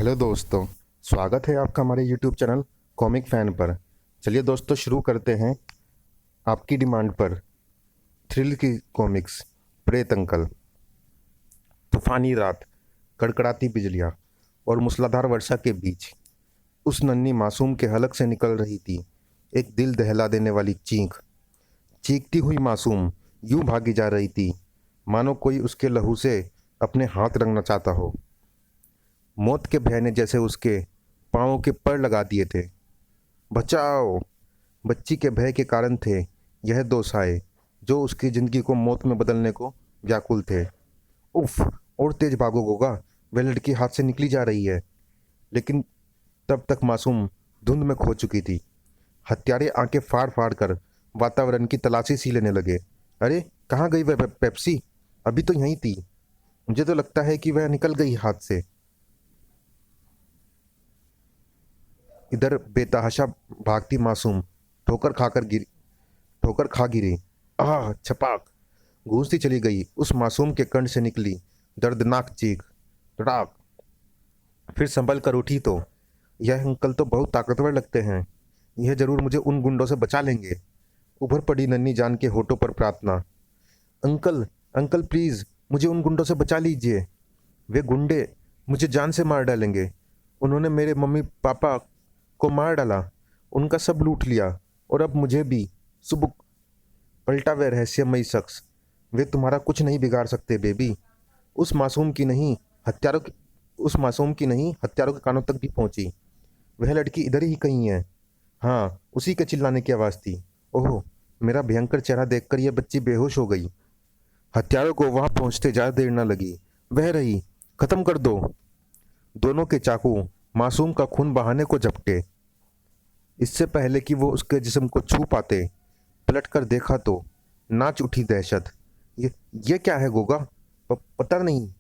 Hello दोस्तों, स्वागत है आपका हमारे यूट्यूब चैनल कॉमिक फ़ैन पर। चलिए दोस्तों, शुरू करते हैं आपकी डिमांड पर थ्रिल की कॉमिक्स प्रेत अंकल। तूफानी रात, कड़कड़ाती बिजलियाँ और मूसलाधार वर्षा के बीच उस नन्ही मासूम के हलक से निकल रही थी एक दिल दहला देने वाली चीख। चीखती हुई मासूम यूं भागी जा रही थी मानो कोई उसके लहू से अपने हाथ रंगना चाहता हो। मौत के भय ने जैसे उसके पाँवों के पर लगा दिए थे। बचाओ! बच्ची के भय के कारण थे यह दो साए जो उसकी जिंदगी को मौत में बदलने को व्याकुल थे। उफ! और तेज भागो गोगा, वह लड़की हाथ से निकली जा रही है। लेकिन तब तक मासूम धुंध में खो चुकी थी। हत्यारे आंखें फाड़ फाड़ कर वातावरण की तलाशी सी लेने लगे। अरे कहाँ गई वह पेप्सी? अभी तो यहीं थी। मुझे तो लगता है कि वह निकल गई हाथ से। इधर बेतहाशा भागती मासूम ठोकर खा गिरी। आह! छपाक! गूंजती चली गई उस मासूम के कंठ से निकली दर्दनाक चीख। तड़ाक! फिर संभल कर उठी तो यह अंकल तो बहुत ताकतवर लगते हैं। यह जरूर मुझे उन गुंडों से बचा लेंगे। उभर पड़ी नन्ही जान के होठों पर प्रार्थना। अंकल, अंकल प्लीज मुझे उन गुंडों से बचा लीजिए। वे गुंडे मुझे जान से मार डालेंगे। उन्होंने मेरे मम्मी पापा को मार डाला, उनका सब लूट लिया और अब मुझे भी। सुबुक! पलटा वह रहस्यमयी शख्स। वे तुम्हारा कुछ नहीं बिगाड़ सकते बेबी। उस मासूम की नहीं हत्यारों की उस मासूम की नहीं हत्यारों के कानों तक भी पहुंची। वह लड़की इधर ही कहीं है। हाँ, उसी के चिल्लाने की आवाज़ थी। ओह! मेरा भयंकर चेहरा देखकर यह बच्ची बेहोश हो गई। हत्यारों को वहां पहुंचते ज्यादा देर न लगी। वह रही। खत्म कर दो। दोनों के चाकू मासूम का खून बहाने को झपटे। इससे पहले कि वो उसके जिस्म को छू पाते, पलट कर देखा तो नाच उठी दहशत। ये ये क्या है गोगा? पता नहीं।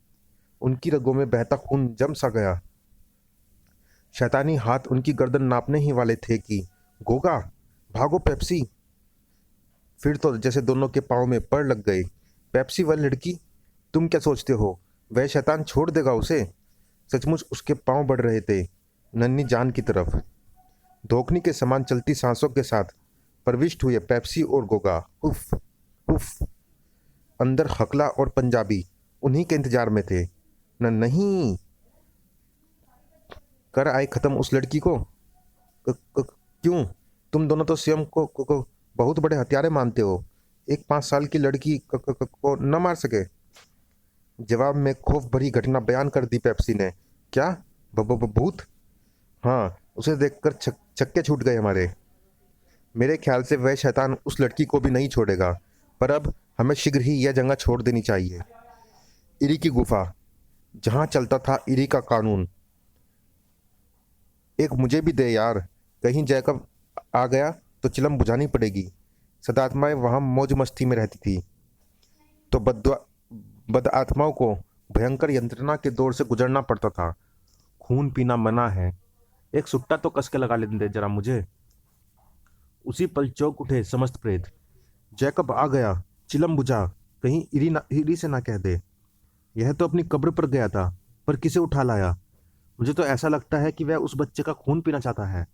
उनकी रगों में बहता खून जम सा गया। शैतानी हाथ उनकी गर्दन नापने ही वाले थे कि गोगा भागो पेप्सी! फिर तो जैसे दोनों के पाँव में पड़ लग गए। पेप्सी वाली लड़की, तुम क्या सोचते हो वह शैतान छोड़ देगा उसे? सचमुच उसके पाँव बढ़ रहे थे नन्ही जान की तरफ। धोखनी के समान चलती सांसों के साथ प्रविष्ट हुए पेप्सी और गोगा। उफ! उफ! अंदर हकला और पंजाबी उन्हीं के इंतजार में थे। न नहीं कर आए खत्म उस लड़की को। क्यों? तुम दोनों तो स्वयं को बहुत बड़े हत्यारे मानते हो। एक 5 साल की लड़की को न मार सके? जवाब में खौफ भरी घटना बयान कर दी पेप्सी ने। क्या? भूत? हाँ, उसे देखकर छक्के छूट गए हमारे। मेरे ख्याल से वह शैतान उस लड़की को भी नहीं छोड़ेगा। पर अब हमें शीघ्र ही यह जगह छोड़ देनी चाहिए। इरी की गुफा, जहाँ चलता था इरी का कानून। एक मुझे भी दे यार। कहीं जैकब आ गया तो चिलम बुझानी पड़ेगी। सदात्माएं वहाँ मौज मस्ती में रहती थी तो बद आत्माओं को भयंकर यंत्रणा के दौर से गुजरना पड़ता था। खून पीना मना है। एक सुट्टा तो कस के लगा लेने दे जरा मुझे। उसी पल चौंक उठे समस्त प्रेत। जैकब आ गया, चिलम बुझा। कहीं इरी से ना कह दे। यह तो अपनी कब्र पर गया था, पर किसे उठा लाया? मुझे तो ऐसा लगता है कि वह उस बच्चे का खून पीना चाहता है,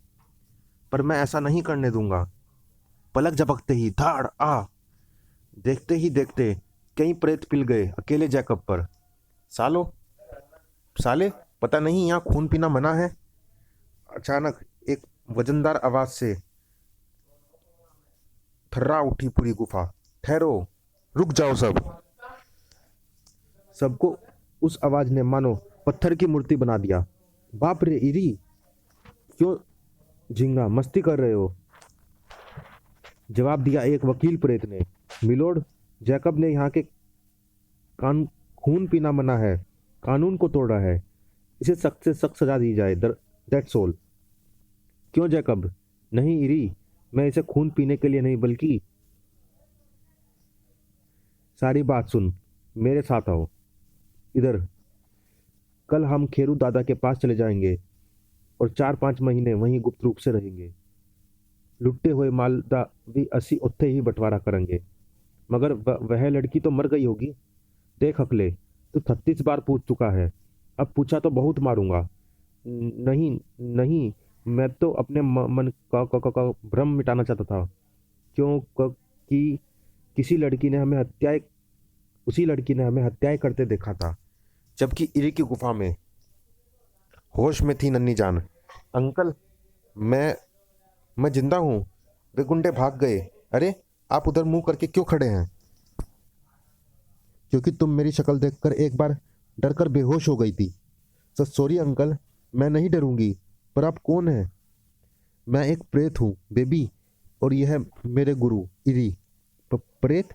पर मैं ऐसा नहीं करने दूंगा। पलक झपकते ही धाड़ आ! देखते ही देखते कई प्रेत पिल गए अकेले जैकब पर। सालो साले, पता नहीं यहाँ खून पीना मना है। अचानक एक वजनदार आवाज से थर्रा उठी पूरी गुफा। ठहरो! रुक जाओ सब! सबको उस आवाज ने मानो पत्थर की मूर्ति बना दिया। बाप रे इरी! क्यों झिंगा मस्ती कर रहे हो? जवाब दिया एक वकील प्रेत ने। मिलोड, जैकब ने यहाँ के कान खून पीना मना है, कानून को तोड़ा है। इसे सख्त से सख्त सजा दी जाए। That's all. क्यों जैकब? नहीं इरी, मैं इसे खून पीने के लिए नहीं बल्कि। सारी बात सुन, मेरे साथ आओ इधर। कल हम खेरू दादा के पास चले जाएंगे और 4-5 महीने वहीं गुप्त रूप से रहेंगे। लुट्टे हुए माल दा भी असी उत्थे ही बंटवारा करेंगे। मगर वह लड़की तो मर गई होगी। देख हकले, तू 36 बार पूछ चुका है, अब पूछा तो बहुत मारूंगा। नहीं, नहीं, मैं तो अपने मन का भ्रम मिटाना चाहता था। क्यों कि किसी लड़की ने हमें हत्याएं उसी लड़की ने हमें हत्याएं करते देखा था, जबकि इरी की गुफा में होश में थी नन्ही जान। अंकल, मैं मैं जिंदा हूँ। वे गुंडे भाग गए। अरे, आप उधर मुंह करके क्यों खड़े हैं? क्योंकि तुम मेरी शक्ल देखकर एक बार डर कर बेहोश हो गई थी। सच सॉरी अंकल, मैं नहीं डरूंगी। पर आप कौन हैं? मैं एक प्रेत हूँ बेबी, और यह है मेरे गुरु इरी। प्रेत?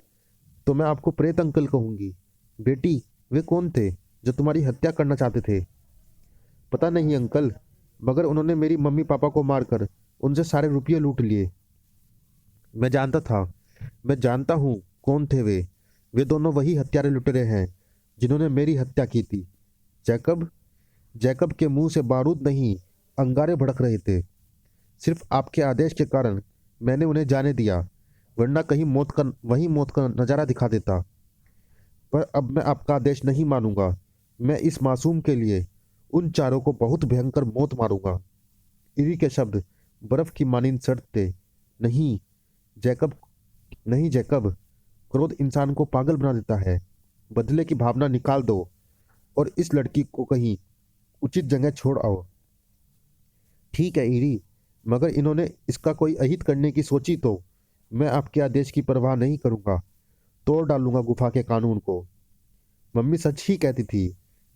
तो मैं आपको प्रेत अंकल कहूंगी। बेटी, वे कौन थे जो तुम्हारी हत्या करना चाहते थे? पता नहीं अंकल, मगर उन्होंने मेरी मम्मी पापा को मारकर उनसे सारे रुपये लूट लिए। मैं जानता था, मैं जानता हूँ कौन थे वे। वे दोनों वही हत्यारे लुटेरे हैं जिन्होंने मेरी हत्या की थी। जैकब जैकब के मुंह से बारूद नहीं, अंगारे भड़क रहे थे। सिर्फ आपके आदेश के कारण मैंने उन्हें जाने दिया, वरना कहीं मौत का नज़ारा दिखा देता। पर अब मैं आपका आदेश नहीं मानूंगा। मैं इस मासूम के लिए उन चारों को बहुत भयंकर मौत मारूंगा। इरी के शब्द बर्फ की मानिंद सर्द थे। नहीं जैकब, नहीं जैकब, क्रोध इंसान को पागल बना देता है। बदले की भावना निकाल दो और इस लड़की को कहीं उचित जगह छोड़ आओ। ठीक है इरी, मगर इन्होंने इसका कोई अहित करने की सोची तो मैं आपके आदेश की परवाह नहीं करूंगा। तोड़ डालूंगा गुफा के कानून को। मम्मी सच ही कहती थी,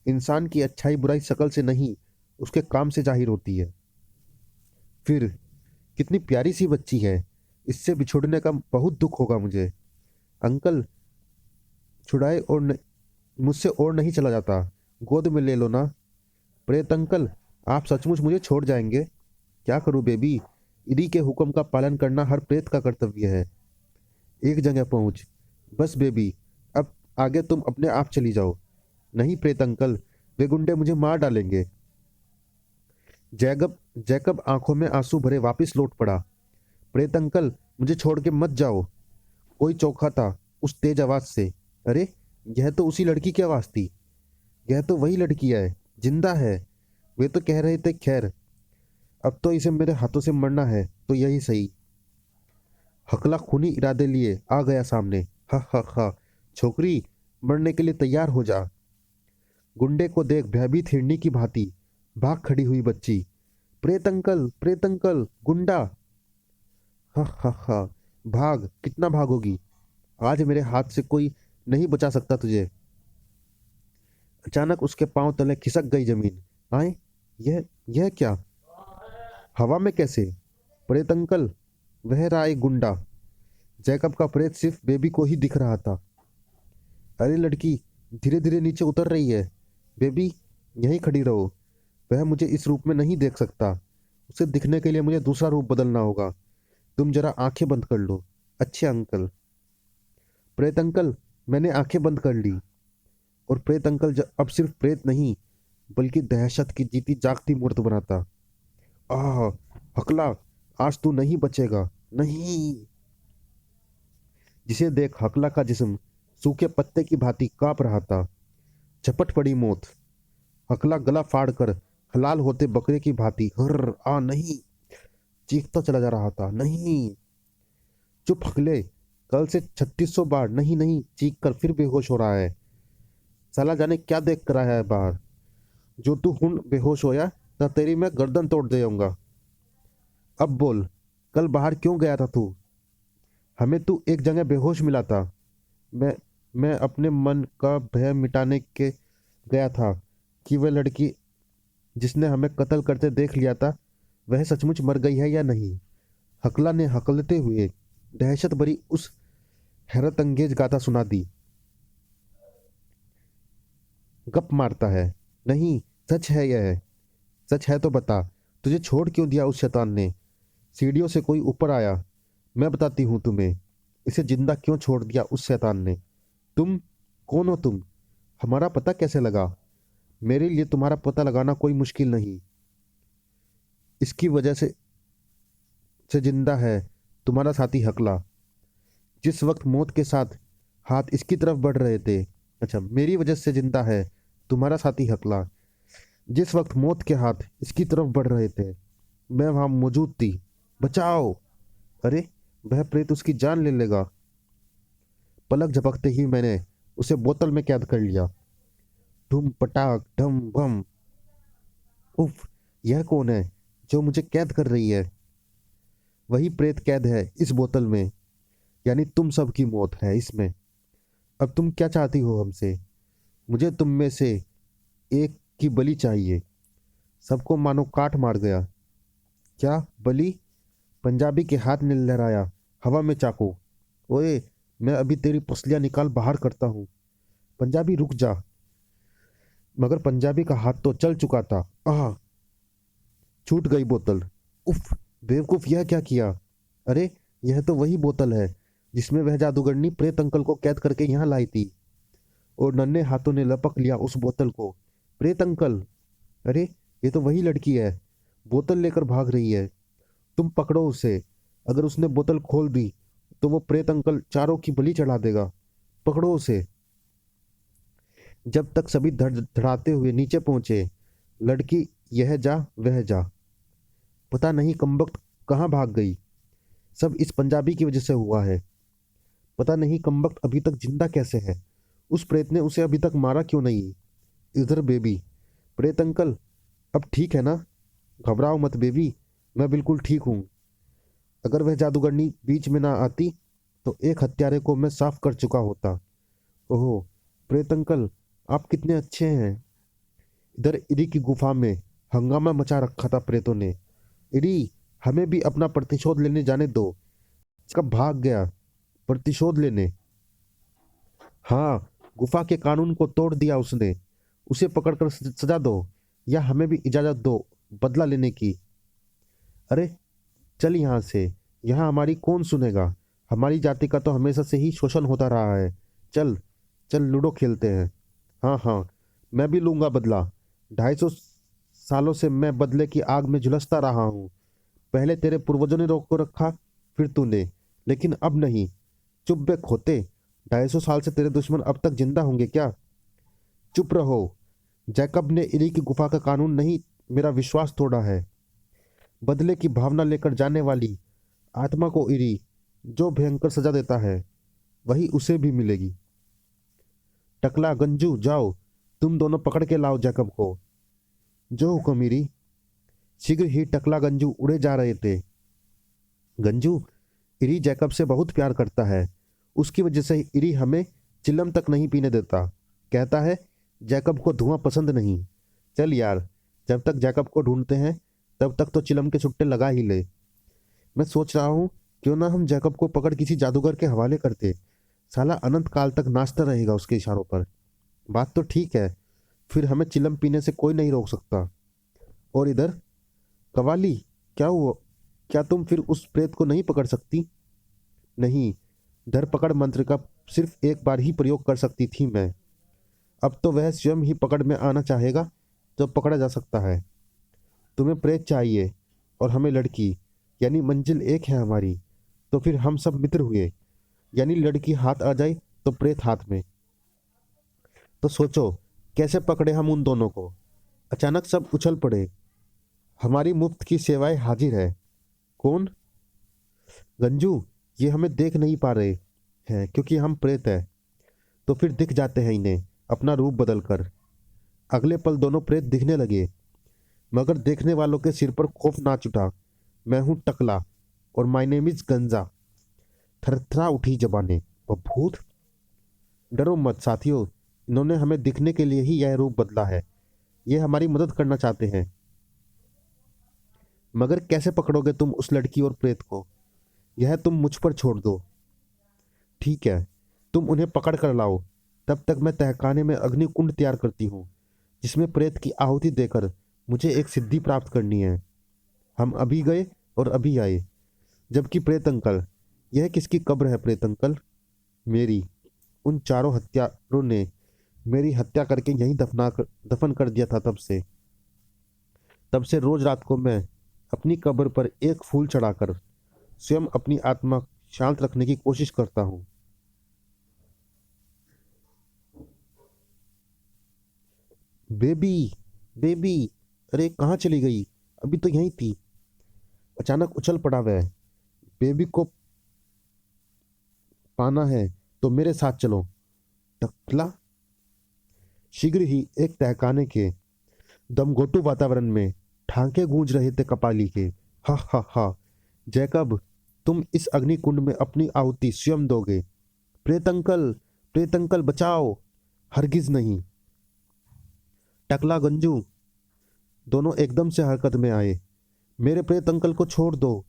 इंसान की अच्छाई बुराई शकल से नहीं, उसके काम से जाहिर होती है। फिर कितनी प्यारी सी बच्ची है। इससे बिछुड़ने का बहुत दुख होगा मुझे। अंकल, छुड़ाए और मुझसे और नहीं चला जाता। गोद में ले लो ना। प्रेत अंकल, आप सचमुच मुझे छोड़ जाएंगे? क्या करूं बेबी, इरी के हुक्म का पालन करना हर प्रेत का कर्तव्य है। एक जगह पहुंच, बस बेबी, अब आगे तुम अपने आप चली जाओ। नहीं प्रेत अंकल, वे गुंडे मुझे मार डालेंगे। जैकब जैकब आंखों में आंसू भरे वापस लौट पड़ा। प्रेत अंकल, मुझे छोड़ के मत जाओ। कोई चौंका था उस तेज आवाज से। अरे, यह तो उसी लड़की की आवाज थी। यह तो वही लड़की है, जिंदा है। वे तो कह रहे थे खैर, अब तो इसे मेरे हाथों से मरना है तो यही सही। हकला खूनी इरादे लिए आ गया सामने। हा हा हा, छोकरी, मरने के लिए तैयार हो जा। गुंडे को देख भयभीत हिरनी की भांति भाग खड़ी हुई बच्ची। प्रेत अंकल, प्रेत अंकल, गुंडा। हा हा हा, भाग, कितना भागोगी? आज मेरे हाथ से कोई नहीं बचा सकता तुझे। अचानक उसके पांव तले खिसक गई जमीन। आए, यह क्या? हवा में कैसे? प्रेत अंकल, वह रहा एक गुंडा। जैकब का प्रेत सिर्फ बेबी को ही दिख रहा था। अरे लड़की, धीरे धीरे नीचे उतर रही है। बेबी, यहीं खड़ी रहो। वह मुझे इस रूप में नहीं देख सकता। उसे दिखने के लिए मुझे दूसरा रूप बदलना होगा। तुम जरा आंखें बंद कर लो। अच्छे अंकल। प्रेत अंकल, मैंने आंखें बंद कर ली। और प्रेत अंकल अब सिर्फ प्रेत नहीं, बल्कि दहशत की जीती जागती मूर्त बनाता। आह, हकला, आज तू नहीं बचेगा। नहीं। जिसे देख हकला का जिस्म सूखे पत्ते की भांति कांप रहा था। झपट पड़ी मौत। हकला गला फाड़कर हलाल होते बकरे की भांति हर आ नहीं चीखता चला जा रहा था। नहीं। चुप हकले, कल से 3600 बार नहीं नहीं चीख कर फिर बेहोश हो रहा है। साला जाने क्या देख कर आया है बाहर। जो तू हुन बेहोश होया, ना तेरी मैं गर्दन तोड़ देऊंगा। अब बोल, कल बाहर क्यों गया था तू? हमें तू एक जगह बेहोश मिला था। मैं मैं अपने मन का भय मिटाने के गया था कि वह लड़की जिसने हमें कत्ल करते देख लिया था, वह सचमुच मर गई है या नहीं। हकला ने हकलते हुए दहशत भरी उस हैरत अंगेज गाथा सुना दी। गप मारता है। नहीं, सच है यह। सच है तो बता, तुझे छोड़ क्यों दिया उस शैतान ने? सीढ़ियों से कोई ऊपर आया। मैं बताती हूँ तुम्हें, इसे जिंदा क्यों छोड़ दिया उस शैतान ने। तुम कौन हो तुम? हमारा पता कैसे लगा? मेरे लिए तुम्हारा पता लगाना कोई मुश्किल नहीं। इसकी वजह से जिंदा है तुम्हारा साथी हकला। जिस वक्त मौत के साथ हाथ इसकी तरफ बढ़ रहे थे। अच्छा, मेरी वजह से जिंदा है तुम्हारा साथी हकला। जिस वक्त मौत के हाथ इसकी तरफ बढ़ रहे थे, मैं वहां मौजूद थी। बचाओ! अरे, वह प्रेत उसकी जान ले लेगा। पलक झपकते ही मैंने उसे बोतल में कैद कर लिया। धूम पटाक ढम बम। उफ! यह कौन है जो मुझे कैद कर रही है? वही प्रेत कैद है इस बोतल में, यानी तुम सबकी मौत है इसमें। अब तुम क्या चाहती हो हमसे? मुझे तुम में से एक की बलि चाहिए। सबको मानो काट मार गया। क्या बलि? पंजाबी के हाथ ने लहराया, हवा में चाकू। ओए, मैं अभी तेरी पसलियां निकाल बाहर करता हूँ। पंजाबी रुक जा। मगर पंजाबी का हाथ तो चल चुका था। आह! छूट गई बोतल। उफ! बेवकूफ, यह क्या किया? अरे, यह तो वही बोतल है जिसमें वह जादूगरनी प्रेत अंकल को कैद करके यहाँ लाई थी। और नन्हे हाथों ने लपक लिया उस बोतल को। प्रेत अंकल! अरे, ये तो वही लड़की है, बोतल लेकर भाग रही है। तुम पकड़ो उसे। अगर उसने बोतल खोल दी तो वो प्रेत अंकल चारों की बलि चढ़ा देगा। पकड़ो उसे। जब तक सभी धड़ाते हुए नीचे पहुंचे, लड़की यह जा वह जा, पता नहीं कमबख्त कहाँ भाग गई। सब इस पंजाबी की वजह से हुआ है। पता नहीं कमबख्त अभी तक जिंदा कैसे है। उस प्रेत ने उसे अभी तक मारा क्यों नहीं? इधर बेबी। प्रेत अंकल, अब ठीक है ना? घबराओ मत बेबी, मैं बिल्कुल ठीक हूँ। अगर वह जादूगरनी बीच में ना आती तो एक हत्यारे को मैं साफ कर चुका होता। ओहो, प्रेत अंकल, आप कितने अच्छे हैं। इधर इरी की गुफा में हंगामा मचा रखा था प्रेतों ने। इरी, हमें भी अपना प्रतिशोध लेने जाने दो। कब भाग गया प्रतिशोध लेने? हाँ, गुफा के कानून को तोड़ दिया उसने। उसे पकड़कर सजा दो, या हमें भी इजाजत दो बदला लेने की। अरे, चल यहाँ से। यहाँ हमारी कौन सुनेगा? हमारी जाति का तो हमेशा से ही शोषण होता रहा है। चल, चल लूडो खेलते हैं। हाँ हाँ, मैं भी लूंगा बदला। 250 सालों से मैं बदले की आग में झुलसता रहा हूँ। पहले तेरे पूर्वजों ने रोक को रखा, फिर तूने, लेकिन अब नहीं। चुप बे खोते। 250 साल से तेरे दुश्मन अब तक जिंदा होंगे क्या? चुप रहो। जैकब ने इरी की गुफा का कानून नहीं, मेरा विश्वास तोड़ा है। बदले की भावना लेकर जाने वाली आत्मा को इरी जो भयंकर सजा देता है, वही उसे भी मिलेगी। टकला, गंजू, जाओ। तुम दोनों पकड़ के लाओ जैकब को। जो हुक्म इरी। शीघ्र ही टकला गंजू उड़े जा रहे थे। गंजू, इरी जैकब से बहुत प्यार करता है। उसकी वजह से इरी हमें चिल्लम तक नहीं पीने देता। कहता है जैकब को धुआं पसंद नहीं। चल यार, जब तक जैकब को ढूंढते हैं तब तक तो चिलम के छुट्टे लगा ही ले। मैं सोच रहा हूँ क्यों ना हम जैकब को पकड़ किसी जादूगर के हवाले करते। साला अनंत काल तक नाचता रहेगा उसके इशारों पर। बात तो ठीक है, फिर हमें चिलम पीने से कोई नहीं रोक सकता। और इधर कवाली, क्या हुआ? क्या तुम फिर उस प्रेत को नहीं पकड़ सकती? नहीं, धरपकड़ मंत्र का सिर्फ एक बार ही प्रयोग कर सकती थी मैं। अब तो वह स्वयं ही पकड़ में आना चाहेगा तो पकड़ा जा सकता है। तुम्हें प्रेत चाहिए और हमें लड़की, यानी मंजिल एक है हमारी। तो फिर हम सब मित्र हुए, यानी लड़की हाथ आ जाए तो प्रेत हाथ में। तो सोचो कैसे पकड़े हम उन दोनों को। अचानक सब उछल पड़े। हमारी मुफ्त की सेवाएं हाजिर है। कौन? गंजू, ये हमें देख नहीं पा रहे हैं क्योंकि हम प्रेत हैं। तो फिर दिख जाते हैं इन्हें अपना रूप बदल कर। अगले पल दोनों प्रेत दिखने लगे, मगर देखने वालों के सिर पर खौफ नाच उठा। मैं हूं टकला और माय नेम इज गंजा। थरथरा उठी जबानें। वो भूत? डरो मत साथियों, इन्होंने हमें दिखने के लिए ही यह रूप बदला है। ये हमारी मदद करना चाहते हैं। मगर कैसे पकड़ोगे तुम उस लड़की और प्रेत को? यह तुम मुझ पर छोड़ दो। ठीक है, तुम उन्हें पकड़ कर लाओ। तब तक मैं तहखाने में अग्नि कुंड तैयार करती हूँ, जिसमें प्रेत की आहुति देकर मुझे एक सिद्धि प्राप्त करनी है। हम अभी गए और अभी आए। जबकि प्रेत अंकल, यह किसकी कब्र है प्रेत अंकल? मेरी। उन चारों हत्यारों ने मेरी हत्या करके यहीं दफन कर दिया था। तब से रोज रात को मैं अपनी कब्र पर एक फूल चढ़ाकर स्वयं अपनी आत्मा शांत रखने की कोशिश करता हूँ। बेबी, बेबी, अरे कहाँ चली गई? अभी तो यहीं थी। अचानक उछल पड़ा वह। बेबी को पाना है तो मेरे साथ चलो। टकला। शीघ्र ही एक तहखाने के दमघोटू वातावरण में ठांके गूंज रहे थे कपाली के। हा हा हा। जैकब, तुम इस अग्निकुंड में अपनी आहुति स्वयं दोगे? प्रेत अंकल, प्रेत अंकल बचाओ। हरगिज नहीं। टकला, गंजू दोनों एकदम से हरकत में आए। मेरे प्रेत अंकल को छोड़ दो।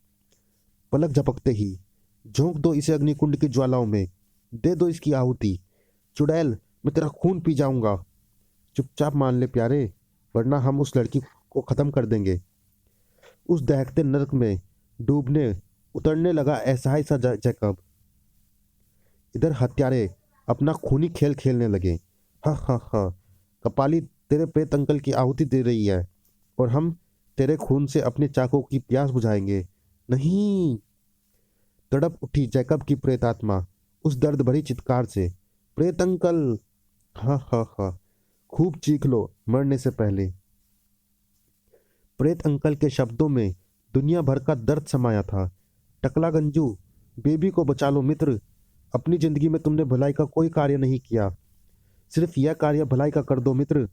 पलक झपकते ही झोंक दो इसे अग्निकुंड की ज्वालाओं में। दे दो इसकी आहुति। चुड़ैल, मैं तेरा खून पी जाऊंगा। चुपचाप मान ले प्यारे, वरना हम उस लड़की को खत्म कर देंगे। उस दहकते नरक में डूबने उतरने लगा असहाय सा जैकब। इधर हत्यारे अपना खूनी खेल खेलने लगे। हा हा हा। कपाली तेरे प्रेत अंकल की आहुति दे रही है और हम तेरे खून से अपने चाकों की प्यास बुझाएंगे। नहीं। तड़प उठी जैकब की प्रेतात्मा उस दर्द भरी चित्कार से। प्रेत अंकल। हा हा हा। खूब चीख लो मरने से पहले। प्रेत अंकल के शब्दों में दुनिया भर का दर्द समाया था। टकला, गंजू, बेबी को बचा लो मित्र। अपनी जिंदगी में तुमने भलाई का कोई कार्य नहीं किया, सिर्फ यह कार्य भलाई का कर दो मित्र।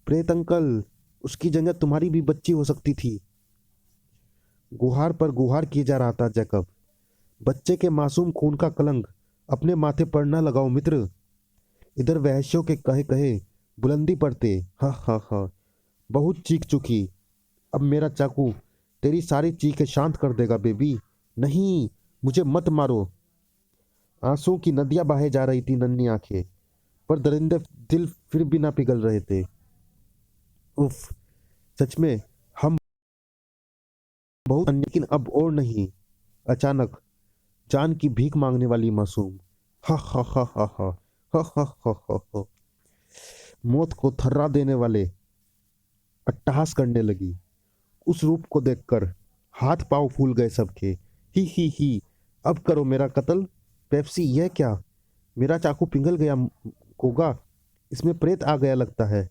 प्रेत अंकल, उसकी जगह तुम्हारी भी बच्ची हो सकती थी। गुहार पर गुहार किए जा रहा था जैकब। बच्चे के मासूम खून का कलंक अपने माथे पर न लगाओ मित्र। इधर वहशियों के कहे कहे बुलंदी पर थे। हा हा हा। बहुत चीख चुकी। अब मेरा चाकू तेरी सारी चीखें शांत कर देगा बेबी। नहीं, मुझे मत मारो। आंसू की नदियां बहे जा रही थी नन्ही आंखें, पर दरिंदे दिल फिर भी ना पिघल रहे थे। उफ, सच में हम बहुत लेकिन अब और नहीं। अचानक जान की भीख मांगने वाली मासूम हा हा हा हा हा हा हा हा हा हा मौत को थर्रा देने वाले अट्टहास करने लगी। उस रूप को देखकर हाथ पांव फूल गए सबके। ही। अब करो मेरा कत्ल। पेप्सी, यह क्या? मेरा चाकू पिघल गया। कोगा, इसमें प्रेत आ गया लगता है।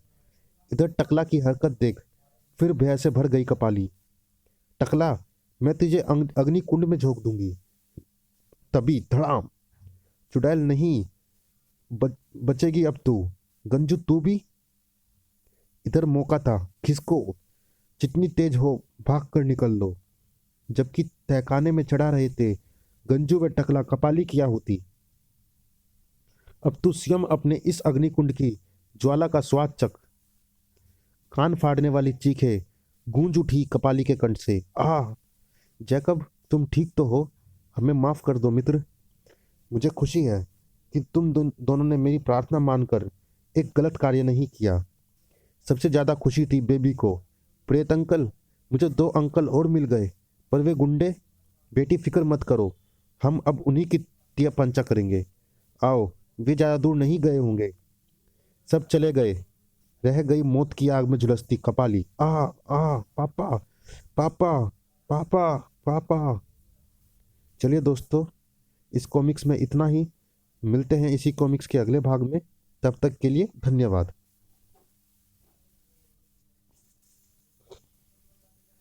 इधर टकला की हरकत देख फिर भय से भर गई कपाली। टकला, मैं तुझे अग्नि कुंड में झोंक दूंगी। तभी धड़ाम। चुड़ैल नहीं, बचेगी अब तू। गंजू, तू भी। इधर मौका था, खिसको। जितनी तेज हो भाग कर निकल लो। जबकि तहखाने में चढ़ा रहे थे गंजू व टकला कपाली किया होती। अब तू स्वयं अपने इस अग्निकुंड की ज्वाला का स्वाद चख। कान फाड़ने वाली चीखें गूंज उठी कपाली के कंठ से। आह। जैकब, तुम ठीक तो हो? हमें माफ कर दो मित्र। मुझे खुशी है कि तुम दोनों ने मेरी प्रार्थना मानकर एक गलत कार्य नहीं किया। सबसे ज्यादा खुशी थी बेबी को। प्रेत अंकल, मुझे दो अंकल और मिल गए, पर वे गुंडे। बेटी फिक्र मत करो, हम अब उन्हीं की तिया पंचा करेंगे। आओ, वे ज्यादा दूर नहीं गए होंगे। सब चले गए। रह गई मौत की आग में झुलसती कपाली। आ आ पापा, पापा, पापा, पापा। चलिए दोस्तों, इस कॉमिक्स में इतना ही। मिलते हैं इसी कॉमिक्स के अगले भाग में। तब तक के लिए धन्यवाद।